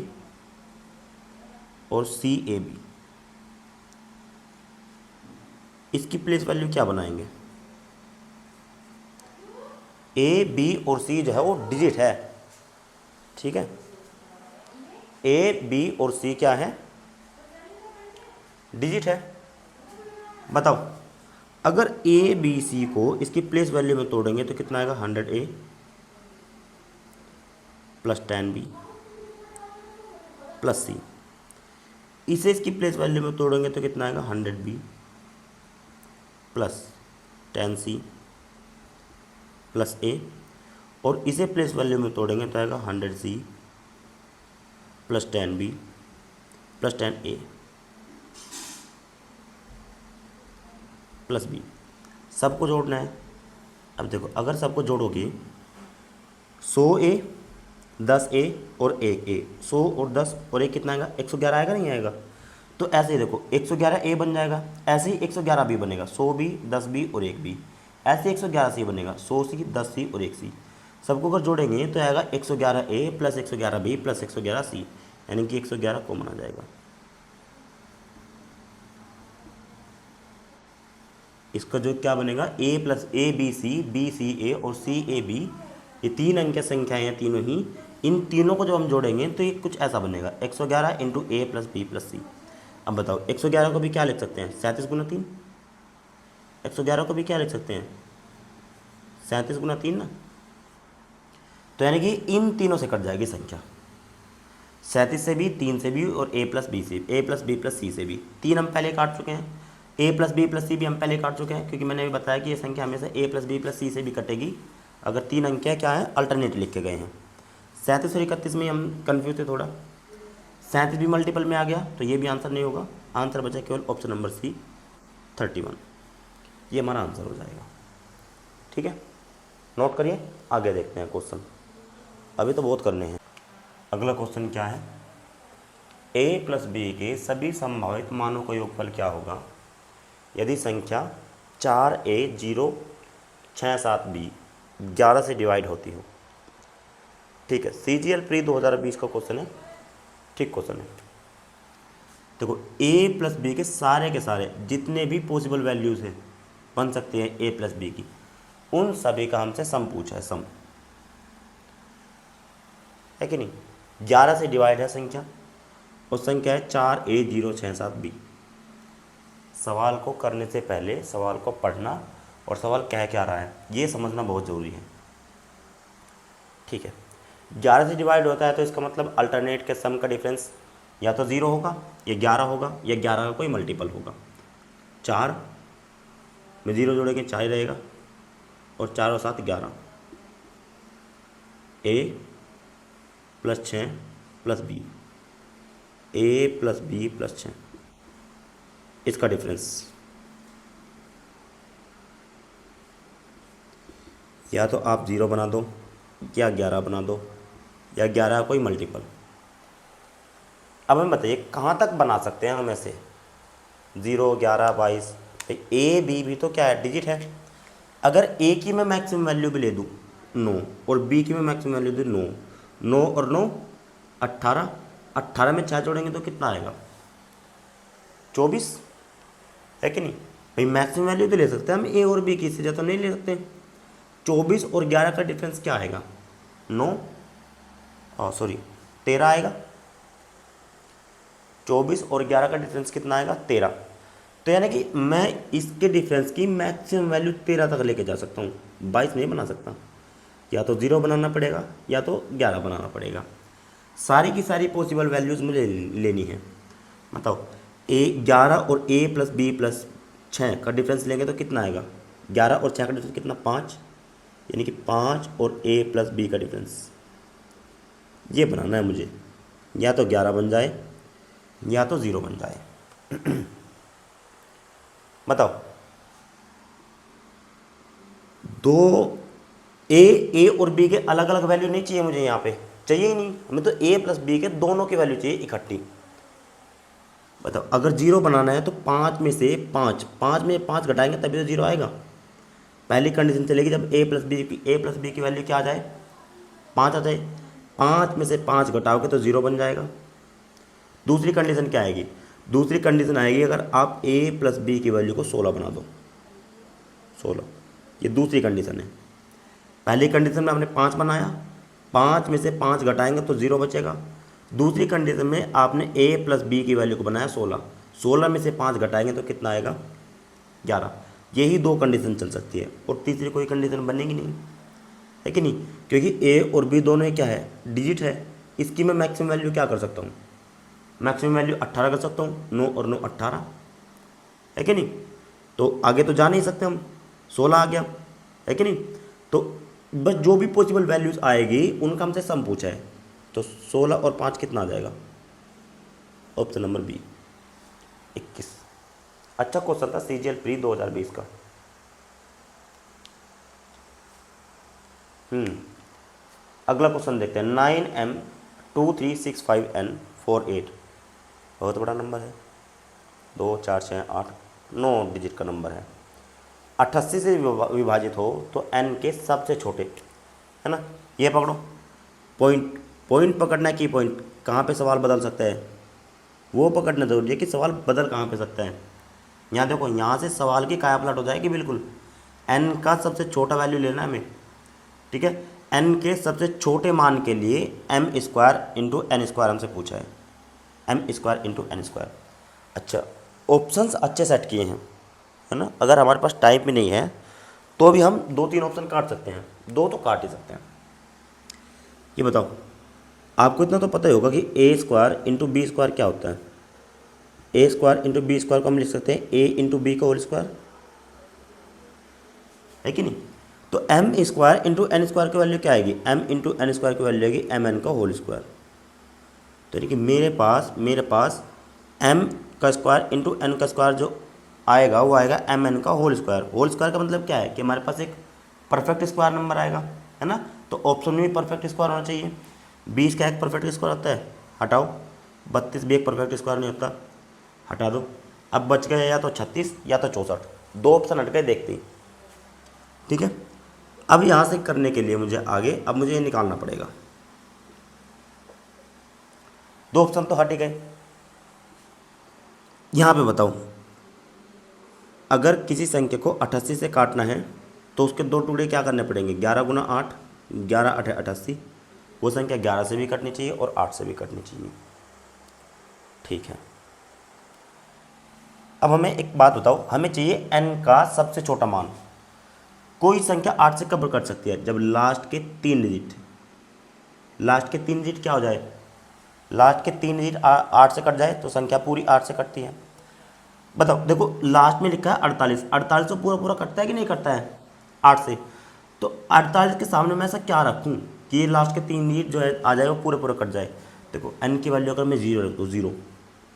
और सी ए बी, इसकी प्लेस वैल्यू क्या बनाएंगे। ए बी और सी जो है वो डिजिट है, ठीक है। ए बी और सी क्या है, डिजिट है। बताओ, अगर ए बी सी को इसकी प्लेस वैल्यू में तोड़ेंगे तो कितना आएगा, 100A प्लस 10B प्लस सी। इसे इसकी प्लेस वैल्यू में तोड़ेंगे तो कितना आएगा, 100B plus 10C plus A। और इसे प्लेस वैल्यू में तोड़ेंगे तो आएगा 100C plus 10B plus 10A plus B। सबको जोड़ना है। अब देखो, अगर सबको जोड़ोगे 100A 10A और 1A, 100 और 10 और 1 कितना आएगा, 111 आएगा, नहीं आएगा। तो ऐसे ही देखो, 111A बन जाएगा, ऐसे ही 111B बनेगा, 100B 10B और 1B। ऐसे 111C बनेगा, 100C 10C और 1C। सबको अगर जोड़ेंगे तो आएगा 111A plus 111B plus 111C, यानी कि 111 कॉमन आ जाएगा। इसका जो क्या बनेगा, A प्लस ABC, BCA और CAB, ये 3 अंक की संख्याएँ हैं तीनों ही। इन तीनों को जब हम जोड़ेंगे तो ये कुछ ऐसा बनेगा, 111 into A plus B plus C। अब बताओ, 111 को भी क्या लिख सकते हैं, 37 गुना 3। 111 को भी क्या लिख सकते हैं, 37 गुना 3 ना। तो यानी कि इन तीनों से कट जाएगी संख्या, 37 से भी, 3 से भी और A प्लस B से, A plus B plus C से भी। 3 हम पहले काट चुके हैं, A plus B plus C भी हम पहले काट चुके हैं, क्योंकि मैंने अभी बताया कि ये संख्या हमेशा A plus B plus C से भी कटेगी अगर 3 अंक क्या है, अल्टरनेट लिख के गए हैं। 37 और 31 में हम कन्फ्यूज थे थोड़ा, 37 भी मल्टीपल में आ गया तो ये भी आंसर नहीं होगा। आंसर बचा केवल ऑप्शन नंबर C 31, ये हमारा आंसर हो जाएगा। ठीक है, नोट करिए, आगे देखते हैं क्वेश्चन, अभी तो बहुत करने हैं। अगला क्वेश्चन क्या है, A प्लस B के सभी संभावित मानों का योगफल क्या होगा यदि संख्या 4A 0 6 7 B 11 से डिवाइड होती हो। ठीक है, CGL प्री 2020 का क्वेश्चन है, ठीक क्वेश्चन है। देखो, A प्लस B के सारे जितने भी पॉसिबल वैल्यूज़ हैं बन सकते हैं A प्लस B की, उन सभी का हमसे सम पूछा है, सम है कि नहीं। 11 से डिवाइड है संख्या, और संख्या है 4A 0 6 7 B। सवाल को करने से पहले सवाल को पढ़ना और सवाल कह क्या रहा है ये समझना बहुत ज़रूरी है। ठीक है, 11 से डिवाइड होता है तो इसका मतलब अल्टरनेट के सम का डिफरेंस या तो 0 होगा या 11 होगा या 11 का कोई मल्टीपल होगा। 4 में 0 जोड़ेंगे 4 ही रहेगा, और 4 और 7 11। A plus 6 plus B, A plus B plus 6, इसका डिफरेंस या तो आप 0 बना दो या 11 बना दो या 11 कोई मल्टीपल। अब हमें बताइए कहाँ तक बना सकते हैं हम ऐसे, 0 11 22। A B भी तो क्या है, डिजिट है। अगर A की मैं मैक्सिमम वैल्यू भी ले दूँ 9 और B की मैं मैक्सिमम वैल्यू दूँ 9, 9 और 9 18, 18 में 6 जोड़ेंगे तो कितना आएगा, 24, है कि नहीं भाई। मैक्सिमम वैल्यू तो ले सकते हैं हम A और B की, इससे ज़्यादा नहीं ले सकते। 24 और 11 का डिफरेंस क्या आएगा, 9 सॉरी 13 आएगा। 24 और 11 का डिफरेंस कितना आएगा, 13। तो यानी कि मैं इसके डिफरेंस की मैक्सिमम वैल्यू 13 तक लेके जा सकता हूँ, 22 नहीं बना सकता। या तो 0 बनाना पड़ेगा या तो 11 बनाना पड़ेगा। सारी की सारी पॉसिबल वैल्यूज़ मुझे लेनी है। बताओ, A 11 और A प्लस B प्लस 6 का डिफरेंस लेंगे तो कितना आएगा, 11 और 6 का डिफरेंस कितना, 5, यानी कि 5 और a प्लस बी का डिफरेंस ये बनाना है मुझे, या तो 11 बन जाए या तो 0 बन जाए। बताओ, दो ए और बी के अलग अलग वैल्यू नहीं चाहिए मुझे, यहाँ पे चाहिए ही नहीं हमें, तो a प्लस बी के दोनों की वैल्यू चाहिए इकट्ठी। बताओ, अगर 0 बनाना है तो 5 में से 5 में 5 घटाएंगे तभी तो 0 आएगा। पहली कंडीशन चलेगी जब a प्लस बी की वैल्यू क्या आ जाए, 5 आ जाए। 5 में से 5 घटाओगे तो 0 बन जाएगा। दूसरी कंडीशन क्या आएगी, दूसरी कंडीशन आएगी अगर आप a प्लस बी की वैल्यू को 16 बना दो, 16, ये दूसरी कंडीशन है। पहली कंडीशन में आपने 5 बनाया, 5 में से 5 घटाएंगे तो 0 बचेगा। दूसरी कंडीशन में आपने a प्लस बी की वैल्यू को बनाया 16, 16 में से 5 घटाएंगे तो कितना आएगा, 11। यही दो कंडीशन चल सकती है और तीसरी कोई कंडीशन बनेगी नहीं, है कि नहीं, क्योंकि a और b दोनों क्या है, डिजिट है। इसकी मैं मैक्सिमम वैल्यू क्या कर सकता हूँ, मैक्सिमम वैल्यू 18 कर सकता हूँ, 9 और 9 18, है कि नहीं। तो आगे तो जा नहीं सकते हम, 16 आ गया, है कि नहीं। तो बस जो भी पॉसिबल वैल्यूज आएगी उनका हमसे सम पूछा है, तो 16 और 5 कितना आ जाएगा, ऑप्शन नंबर बी 21। अच्छा क्वेश्चन था CGL प्री 2020 का। अगला क्वेश्चन देखते हैं, 9M2365N48, बहुत बड़ा नंबर है, 2 4 6 8 9 डिजिट का नंबर है। 88 से विभाजित हो तो n के सबसे छोटे, है ना, ये पकड़ो, पॉइंट पकड़ना है, की पॉइंट कहाँ पे सवाल बदल सकता है वो पकड़ना जरूरी है कि सवाल बदल कहाँ पे सकता है। यहाँ देखो, यहाँ से सवाल की काया पलट हो जाएगी बिल्कुल। n का सबसे छोटा वैल्यू लेना है हमें, ठीक है। n के सबसे छोटे मान के लिए m square into n square हमसे पूछा है, m square into n square. अच्छा, ऑप्शंस अच्छे सेट किए हैं, है ना। अगर हमारे पास टाइम भी नहीं है तो भी हम 2-3 ऑप्शन काट सकते हैं, 2 तो काट ही सकते हैं। ये बताओ, आपको इतना तो पता ही होगा कि a square into b square क्या होता है। a square into b square को हम लिख सकते हैं a इंटू बी का होल स्क्वायर, है कि नहीं। तो m square into n square की वैल्यू क्या आएगी, m इंटू एन स्क्वायर की वैल्यू आएगी एम एन का होल स्क्वायर। तो यानी कि मेरे पास m का स्क्वायर इंटू एन का स्क्वायर जो आएगा वो आएगा एम एन का होल स्क्वायर। होल स्क्वायर का मतलब क्या है कि हमारे पास एक परफेक्ट स्क्वायर नंबर आएगा, है ना। तो ऑप्शन में भी परफेक्ट स्क्वायर होना चाहिए। 20 का एक परफेक्ट स्क्वायर होता है, हटाओ। 32 भी एक परफेक्ट स्क्वायर नहीं होता, हटा दो। अब बच गए या तो 36 या तो 64, 2 ऑप्शन हट गए देखते ही, ठीक है। अब यहाँ से करने के लिए मुझे आगे अब मुझे ये निकालना पड़ेगा, 2 ऑप्शन तो हट ही गए। यहाँ पे बताओ, अगर किसी संख्या को 88 से काटना है तो उसके 2 टुकड़े क्या करने पड़ेंगे, 11 गुना 8, 11 8 88। वो संख्या 11 से भी कटनी चाहिए और 8 से भी कटनी चाहिए, ठीक है। अब हमें एक बात बताओ, हमें चाहिए n का सबसे छोटा मान। कोई संख्या 8 से कब कट सकती है, जब लास्ट के 3 डिजिट, लास्ट के 3 डिजिट क्या हो जाए, लास्ट के 3 डिजिट 8 से कट जाए तो संख्या पूरी 8 से कटती है। बताओ, देखो लास्ट में लिखा है 48, 48 तो पूरा पूरा कटता है कि नहीं कटता है 8 से। तो 48 के सामने मैं ऐसा क्या रखूँ कि ये लास्ट के 3 डिजिट जो है आ जाए वो पूरे पूरे कट जाए। देखो n की वैल्यू अगर मैं 0 रख दूँ, 0,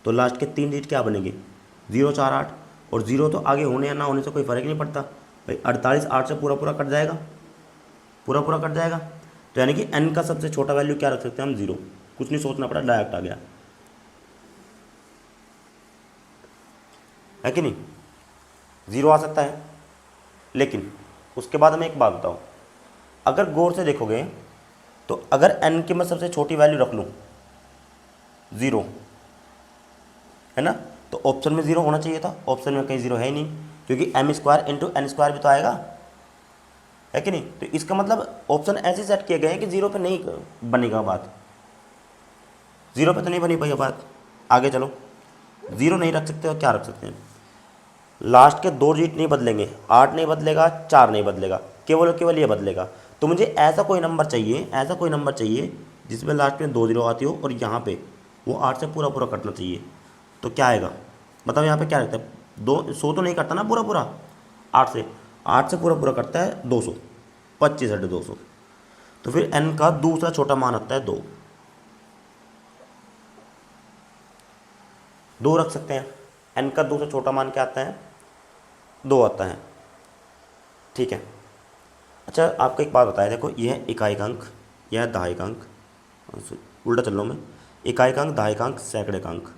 तो लास्ट के 3 डिजिट क्या बनेंगे, 0 4 8, और 0 तो आगे होने या ना होने से कोई फ़र्क नहीं पड़ता भाई। 48 8 से पूरा पूरा कट जाएगा, पूरा पूरा कट जाएगा। तो यानी कि n का सबसे छोटा वैल्यू क्या रख सकते हैं हम, 0। कुछ नहीं सोचना पड़ा, डायरेक्ट आ गया, है कि नहीं, 0 आ सकता है। लेकिन उसके बाद हमें एक बात बताओ, अगर गौर से देखोगे तो अगर n की मैं सबसे छोटी वैल्यू रख लूँ 0, है ना, तो ऑप्शन में 0 होना चाहिए था। ऑप्शन में कहीं 0 है ही नहीं, क्योंकि m square into n square भी तो आएगा, है कि नहीं। तो इसका मतलब ऑप्शन ऐसे सेट किए गए हैं कि 0 पे नहीं बनेगा बात, 0 पे तो नहीं बनी पाई बात। आगे चलो, 0 नहीं रख सकते और क्या रख सकते हैं, लास्ट के 2 डिजिट नहीं बदलेंगे, 8 नहीं बदलेगा, 4 नहीं बदलेगा, केवल केवल ये बदलेगा। तो मुझे ऐसा कोई नंबर चाहिए, ऐसा कोई नंबर चाहिए जिसमें लास्ट में 2 0 आती हो और यहाँ पे वो 8 से पूरा पूरा कटना चाहिए। तो क्या आएगा बताओ, यहाँ पे क्या रहता है, 100 तो नहीं करता ना पूरा पूरा, 8 से पूरा पूरा करता है 200, 25 × 200। तो फिर n का दूसरा छोटा मान आता है 2, 2 रख सकते हैं। n का दूसरा छोटा मान क्या आता है, 2 आता है, ठीक है। अच्छा आपको एक बात बताया, देखो यह इकाई का अंक, यह दहाई का अंक, उल्टा चल रहा हूँ मैं, इकाई का अंक, दहाई का अंक, सैकड़े का अंक,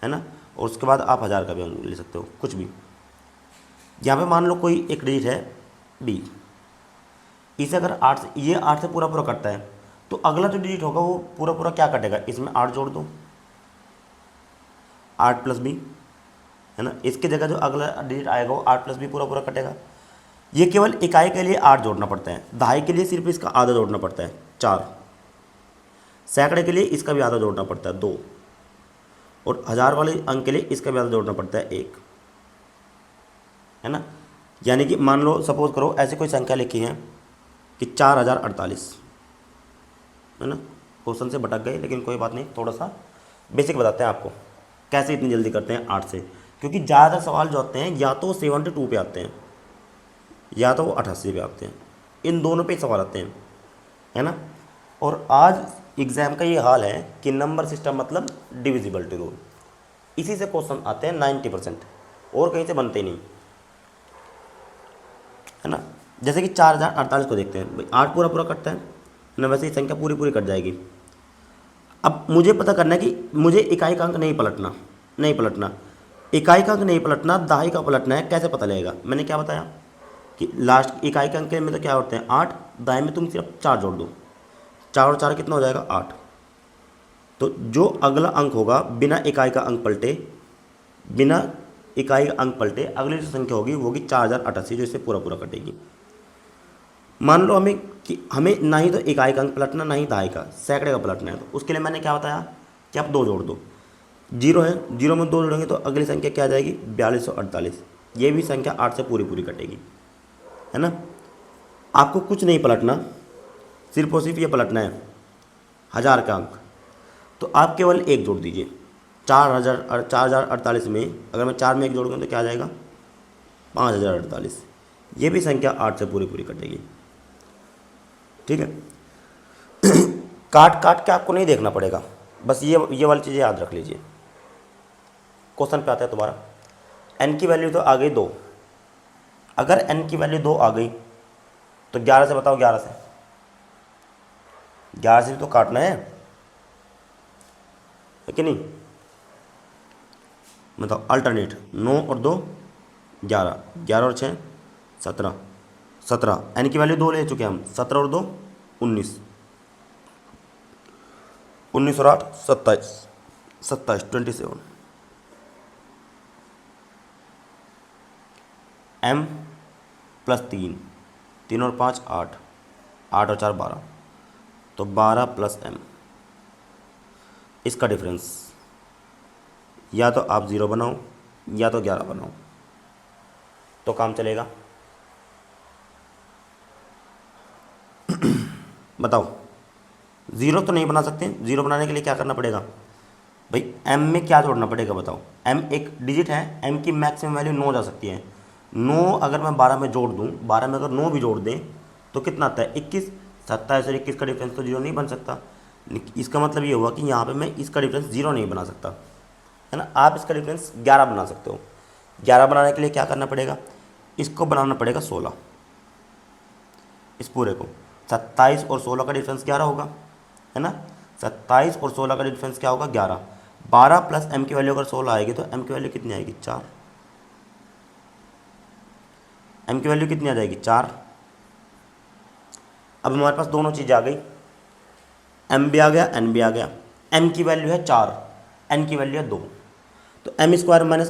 है ना। और उसके बाद आप हज़ार का भी अंक ले सकते हो, कुछ भी। यहाँ पे मान लो कोई एक डिजिट है b, इसे अगर 8 से, ये 8 से पूरा पूरा कटता है, तो अगला जो डिजिट होगा वो पूरा पूरा क्या कटेगा, इसमें 8 जोड़ दो, 8 + b, है ना। इसके जगह जो अगला डिजिट आएगा वो 8 + b पूरा पूरा कटेगा। ये केवल इकाई के लिए 8 जोड़ना पड़ता है, दहाई के लिए सिर्फ इसका आधा जोड़ना पड़ता है 4, सैकड़े के लिए इसका भी आधा जोड़ना पड़ता है 2, और हज़ार वाले अंक के लिए इसका भी आधा जोड़ना पड़ता है 1, है ना। यानी कि मान लो सपोज करो ऐसे कोई संख्या लिखी है कि 4048, है ना। क्वेश्चन से भटक गए लेकिन कोई बात नहीं, थोड़ा सा बेसिक बताते हैं आपको कैसे इतनी जल्दी करते हैं 8 से, क्योंकि ज़्यादातर सवाल जो होते हैं या तो 72 पे आते हैं या तो वो 88 पे आते हैं, इन दोनों पे सवाल आते हैं, है ना। और आज एग्ज़ाम का ये हाल है कि नंबर सिस्टम मतलब डिविजिबिलिटी रूल, इसी से क्वेश्चन आते हैं 90%, और कहीं से बनते ही नहीं, है ना। जैसे कि 4048 को देखते हैं, भाई 8 पूरा पूरा कटता है ना, वैसे ही संख्या पूरी पूरी कट जाएगी। अब मुझे पता करना है कि मुझे इकाई का अंक नहीं पलटना, इकाई का अंक नहीं पलटना, दहाई का पलटना है। कैसे पता लगेगा, मैंने क्या बताया कि लास्ट इकाई के अंक में तो क्या होते हैं 8, दाएं में तुम सिर्फ 4 जोड़ दो, 4 और 4 कितना हो जाएगा 8। तो जो अगला अंक होगा बिना इकाई का अंक पलटे, अगली जो संख्या होगी वो होगी 4088, जो इससे पूरा पूरा कटेगी। मान लो हमें ना ही तो इकाई का अंक पलटना, ना ही दहाई का, सैकड़े का पलटना है, तो उसके लिए मैंने क्या बताया कि आप 2 जोड़ दो, 0 है, 0 में 2 जोड़ेंगे तो अगली संख्या क्या आ जाएगी 4248, ये भी संख्या 8 से पूरी पूरी कटेगी, है ना। आपको कुछ नहीं पलटना, सिर्फ और सिर्फ ये पलटना है हज़ार का अंक, तो आप केवल 1 जोड़ दीजिए। 4048 में अगर मैं 4 में 1 जोड़ूंगा तो क्या आ जाएगा 5048, ये भी संख्या 8 से पूरी पूरी कटेगी, ठीक है। काट काट के आपको नहीं देखना पड़ेगा, बस ये वाली चीज़ें याद रख लीजिए। क्वेश्चन पे आता है दोबारा, n की वैल्यू तो आ गई 2, अगर n की वैल्यू 2 आ गई तो 11 से बताओ, 11 से तो काटना है कि नहीं, बताओ अल्टरनेट। 9 और 2 11, 11 और 6 17, n की वैल्यू 2 ले चुके हैं हम, 17 और 2 19, 19 और 8 27, 27 m + 3, 3 और 5 8, 8 और 4 12, तो 12 + m, इसका डिफरेंस या तो आप 0 बनाओ या तो 11 बनाओ तो काम चलेगा। बताओ, 0 तो नहीं बना सकते, 0 बनाने के लिए क्या करना पड़ेगा भाई, m में क्या जोड़ना पड़ेगा बताओ। m एक डिजिट है, m की मैक्सिमम वैल्यू 9 जा सकती है, 9 अगर मैं 12 में जोड़ दूँ, 12 में अगर 9 भी जोड़ दें तो कितना आता है 21, 27 और 21 का डिफरेंस तो 0 नहीं बन सकता। इसका मतलब ये हुआ कि यहाँ पे मैं इसका डिफरेंस 0 नहीं बना सकता, है ना। आप इसका डिफरेंस 11 बना सकते हो। 11 बनाने के लिए क्या करना पड़ेगा, इसको बनाना पड़ेगा 16, इस पूरे को। 27 और 16 का डिफरेंस 11 होगा, है ना। 27 और 16 का डिफरेंस क्या होगा 11, 12 + m की वैल्यू अगर 16 आएगी तो m की वैल्यू कितनी आएगी 4, m की वैल्यू कितनी आ जाएगी 4। अब हमारे पास दोनों चीज़ आ गई, m भी आ गया, n भी आ गया। m की वैल्यू है 4, n की वैल्यू है 2, तो m² -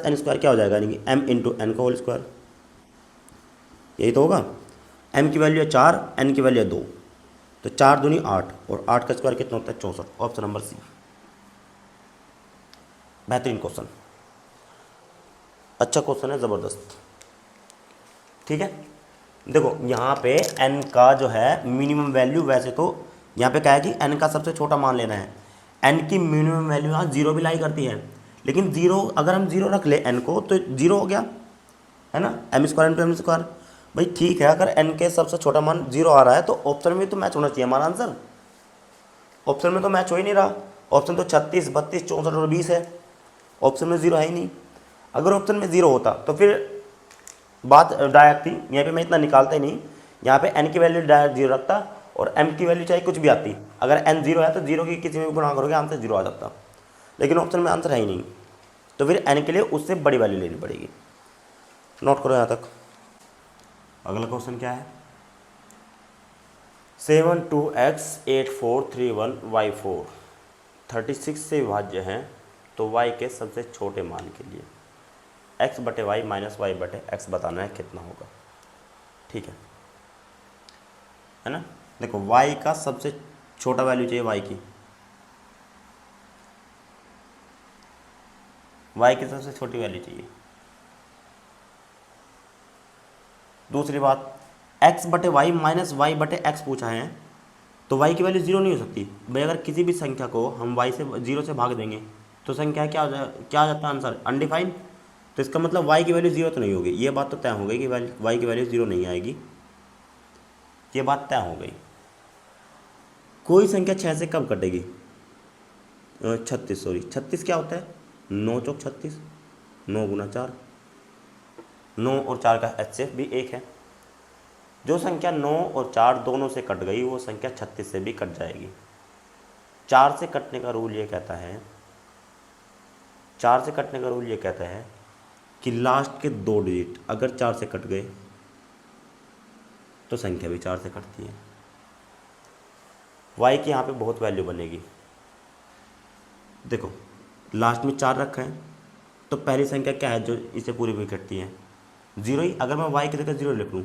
n² क्या हो जाएगा, यानी कि m × n का होल स्क्वायर, यही तो होगा। m की वैल्यू है 4, n की वैल्यू है 2, तो 4 दूनी 8 और 8 का स्क्वायर कितना होता है 64, ऑप्शन नंबर सी। बेहतरीन क्वेश्चन, अच्छा क्वेश्चन है, ज़बरदस्त, ठीक है। देखो यहाँ पे n का जो है मिनिमम वैल्यू, वैसे तो यहाँ पे क्या है कि n का सबसे छोटा मान लेना है, n की मिनिमम वैल्यू यहाँ 0 भी लाई करती है, लेकिन जीरो अगर हम जीरो रख ले एन को तो जीरो हो गया, है ना, m square into m square. भाई ठीक है, अगर एन के सबसे छोटा मान जीरो आ रहा है तो ऑप्शन में तो मैच होना चाहिए हमारा आंसर। ऑप्शन में तो मैच हो ही नहीं रहा, ऑप्शन तो 36, 32, 64 और 20 है, ऑप्शन में जीरो है ही नहीं। अगर ऑप्शन में जीरो होता तो फिर बात डायरेक्ट थी, यहाँ पे मैं इतना निकालता ही नहीं, यहाँ पे एन की वैल्यू डायरेक्ट जीरो रखता और एम की वैल्यू चाहे कुछ भी आती, अगर एन जीरो है तो जीरो की किसी में भी गुणा करोगे आंसर जीरो आ जाता, लेकिन ऑप्शन में आंसर है ही नहीं, तो फिर एन के लिए उससे बड़ी वैल्यू लेनी पड़ेगी। नोट करो यहाँ तक। अगला क्वेश्चन क्या है, 72x8431y4 36 से विभाज्य हैं तो y के सबसे छोटे मान के लिए x बटे वाई माइनस वाई बटे एक्स बताना है कितना होगा। ठीक है ना, देखो y का सबसे छोटा वैल्यू चाहिए, y की सबसे छोटी वैल्यू चाहिए। दूसरी बात, x बटे वाई माइनस वाई बटे एक्स पूछा है तो y की वैल्यू जीरो नहीं हो सकती भाई। अगर किसी भी संख्या को हम y से जीरो से भाग देंगे तो संख्या क्या आ जाता है आंसर, अनडिफाइंड। तो इसका मतलब y की वैल्यू जीरो तो नहीं होगी, ये बात तो तय हो गई कि y की वैल्यू जीरो नहीं आएगी, ये बात तय हो गई। कोई संख्या 6 से कब कटेगी, 36, सॉरी 36 क्या होता है, 9 चौक 36, 9 गुना 4, 9 और 4 का HCF भी 1 है। जो संख्या 9 और 4 दोनों से कट गई वो संख्या 36 से भी कट जाएगी। 4 से कटने का रूल ये कहता है, 4 से कटने का रूल ये कहता है कि लास्ट के 2 डिजिट अगर 4 से कट गए तो संख्या भी 4 से कटती है। y की यहाँ पे बहुत वैल्यू बनेगी। देखो लास्ट में 4 रखा है तो पहली संख्या क्या है जो इसे पूरी पूरी कटती है, जीरो ही। अगर मैं y की जगह जीरो लिख लूँ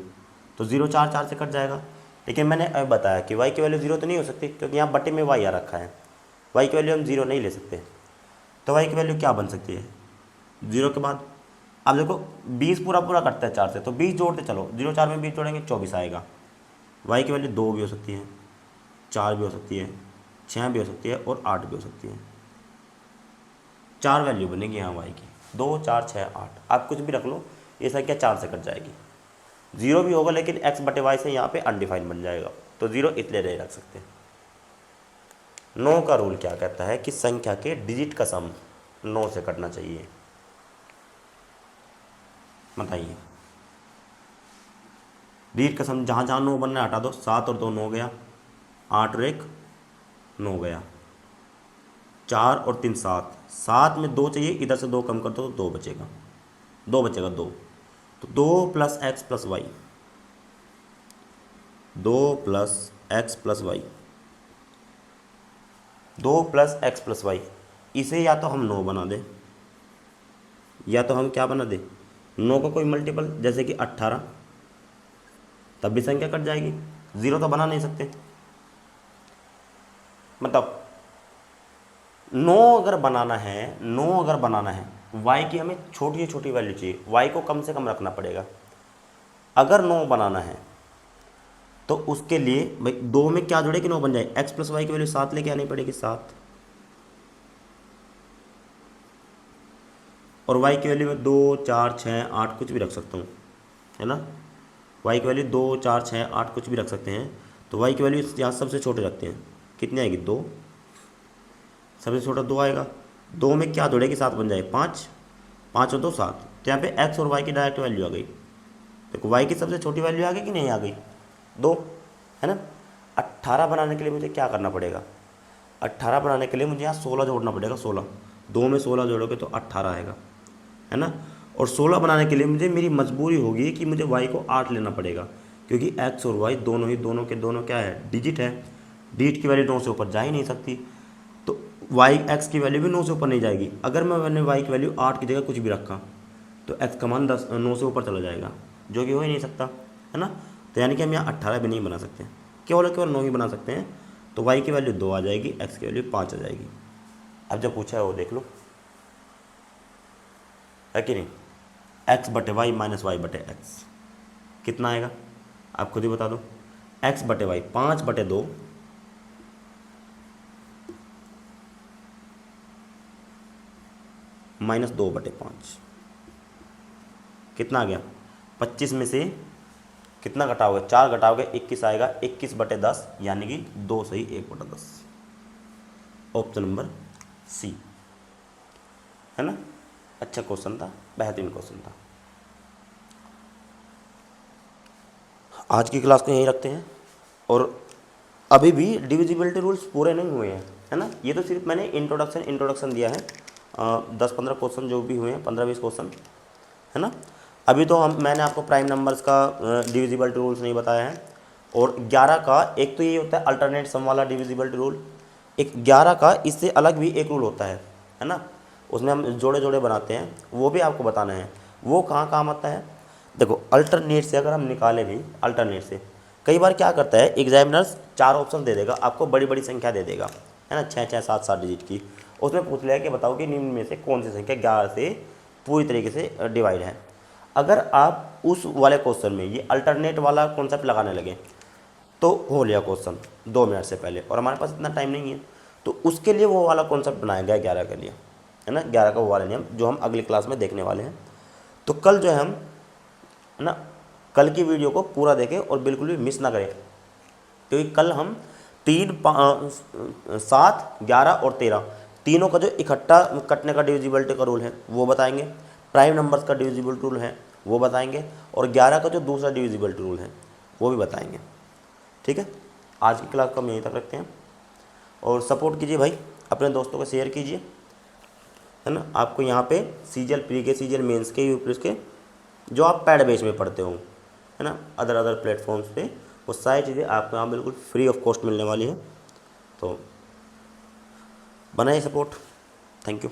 तो जीरो 4 से कट जाएगा, लेकिन मैंने अब बताया कि y की वैल्यू जीरो तो नहीं हो सकती क्योंकि यहाँ बटे में y आ रखा है, y की वैल्यू हम जीरो नहीं ले सकते। तो y की वैल्यू क्या बन सकती है, जीरो के बाद अब देखो 20 पूरा पूरा कटता है 4 से, तो 20 जोड़ते चलो, 0 4 में 20 जोड़ेंगे 24 आएगा। y की वैल्यू 2 भी हो सकती है, 4 भी हो सकती है, 6 भी हो सकती है और 8 भी हो सकती है। 4 वैल्यू बनेगी यहाँ y की, 2 4 6 8, आप कुछ भी रख लो, ये संख्या 4 से कट जाएगी। जीरो भी होगा लेकिन x बटे वाई से यहाँ पे अनडिफाइंड बन जाएगा, तो जीरो इसलिए नहीं रख सकते। 9 का रूल क्या कहता है कि संख्या के डिजिट का सम 9 से कटना चाहिए, बताइए। डिजिट का सम जहाँ जहाँ 9 बनना है हटा दो, 7 और 2 9 गया, 8 और 1 9 गया, 4 और 3 7, 7 में 2 चाहिए, इधर से 2 कम कर दो तो 2 बचेगा, 2 बचेगा 2, तो 2 plus x plus y, 2 plus x plus y, 2 plus x plus y, इसे या तो हम 9 बना दें या तो हम क्या बना दें, 9 का कोई मल्टीपल जैसे कि 18, तब भी संख्या कट जाएगी, जीरो तो बना नहीं सकते। मतलब 9 अगर बनाना है y की हमें छोटी से छोटी वैल्यू चाहिए, y को कम से कम रखना पड़ेगा। अगर 9 बनाना है तो उसके लिए भाई 2 में क्या जोड़े कि 9 बन जाए, x प्लस वाई की वैल्यू 7 लेके आनी पड़ेगी, 7, और y की वैल्यू में 2 4 6 8 कुछ भी रख सकता हूँ, है ना। y की वैल्यू 2 4 6 8 कुछ भी रख सकते हैं, तो y की वैल्यू यहाँ सबसे छोटे रखते हैं, कितनी आएगी 2, सबसे छोटा 2 आएगा, 2 में क्या जोड़ेगी 7 बन जाए 5, 5 और 2 7, तो यहाँ पे x और y की डायरेक्ट वैल्यू आ गई। देखो y की सबसे छोटी वैल्यू आ गई कि नहीं आ गई, 2, है ना। 18 बनाने के लिए मुझे क्या करना पड़ेगा, 18 बनाने के लिए मुझे यहाँ 16 जोड़ना पड़ेगा, 16, 2 में 16 जोड़ोगे तो 18 आएगा, है ना। और 16 बनाने के लिए मुझे मेरी मजबूरी होगी कि मुझे y को 8 लेना पड़ेगा, क्योंकि x और y दोनों के दोनों क्या है, डिजिट है, डिजिट की वैल्यू 9 से ऊपर जा ही नहीं सकती, तो y x की वैल्यू भी 9 से ऊपर नहीं जाएगी। अगर मैंने y की वैल्यू 8 की जगह कुछ भी रखा तो x का मान 9 से ऊपर चला जाएगा, जो कि हो ही नहीं सकता, है ना। तो यानी कि हम यहाँ 18 भी नहीं बना सकते, केवल 9 ही बना सकते हैं। तो y की वैल्यू 2 आ जाएगी, x की वैल्यू 5 आ जाएगी। अब जो पूछा है वो देख लो, है कि नहीं, x बटे वाई माइनस वाई बटे एक्स कितना आएगा, आप खुद ही बता दो। x बटे वाई 5 बटे 2 -2/5 कितना आ गया? 25 में से कितना घटाओगे? 4 घटाओगे 21 आएगा, 21/10 यानी कि 2 सही 1/10। ऑप्शन नंबर सी है ना। अच्छा क्वेश्चन था, बेहतरीन क्वेश्चन था। आज की क्लास को यहीं रखते हैं। और अभी भी डिविजिबिलिटी रूल्स पूरे नहीं हुए हैं, है ना। ये तो सिर्फ मैंने इंट्रोडक्शन दिया है। 10-15 क्वेश्चन जो भी हुए हैं, 15-20 क्वेश्चन, है ना। अभी तो मैंने आपको प्राइम नंबर्स का डिविजिबिलिटी रूल्स नहीं बताया है। और 11 का एक तो ये होता है अल्टरनेट सम वाला डिविजिबिलिटी रूल। एक 11 का इससे अलग भी एक रूल होता है ना। उसमें हम जोड़े जोड़े बनाते हैं, वो भी आपको बताना है। वो कहाँ काम आता है? देखो, अल्टरनेट से अगर हम निकालें भी, अल्टरनेट से कई बार क्या करता है एग्जामिनर्स 4 ऑप्शन दे देगा आपको, बड़ी बड़ी संख्या दे देगा, है ना, 6-6, 7-7 डिजिट की। उसमें पूछ लेगा कि बताओ कि निम्न में से कौन सी संख्या 11 से पूरी तरीके से डिवाइड है। अगर आप उस वाले क्वेश्चन में ये अल्टरनेट वाला कॉन्सेप्ट लगाने लगे तो हो लिया क्वेश्चन 2 मिनट से पहले, और हमारे पास इतना टाइम नहीं है। तो उसके लिए वो वाला कॉन्सेप्ट बनाया गया 11 के लिए, है ना। 11 का वो वाला नियम जो हम अगली क्लास में देखने वाले हैं। तो कल जो है हम, है ना, कल की वीडियो को पूरा देखें और बिल्कुल भी मिस ना करें, क्योंकि कल हम 3, 7, 11 और 13 तीनों का जो इकट्ठा कटने का डिविजिबिलिटी का रूल है वो बताएंगे, प्राइम नंबर्स का डिविजिबिलिटी रूल है वो बताएंगे, और 11 का जो दूसरा डिविजिबिलिटी रूल है वो भी बताएंगे। ठीक है, आज की क्लास को हम यहीं तक रखते हैं। और सपोर्ट कीजिए भाई, अपने दोस्तों को शेयर कीजिए, है ना। आपको यहाँ पे सीजीएल प्री के, सीजीएल मेंस के, यूपीएस के जो आप पैड बेस में पढ़ते हो, है ना, अदर प्लेटफॉर्म्स पे, वो सारी चीज़ें आपको यहाँ बिल्कुल फ्री ऑफ कॉस्ट मिलने वाली है। तो बनाइए सपोर्ट। Thank you.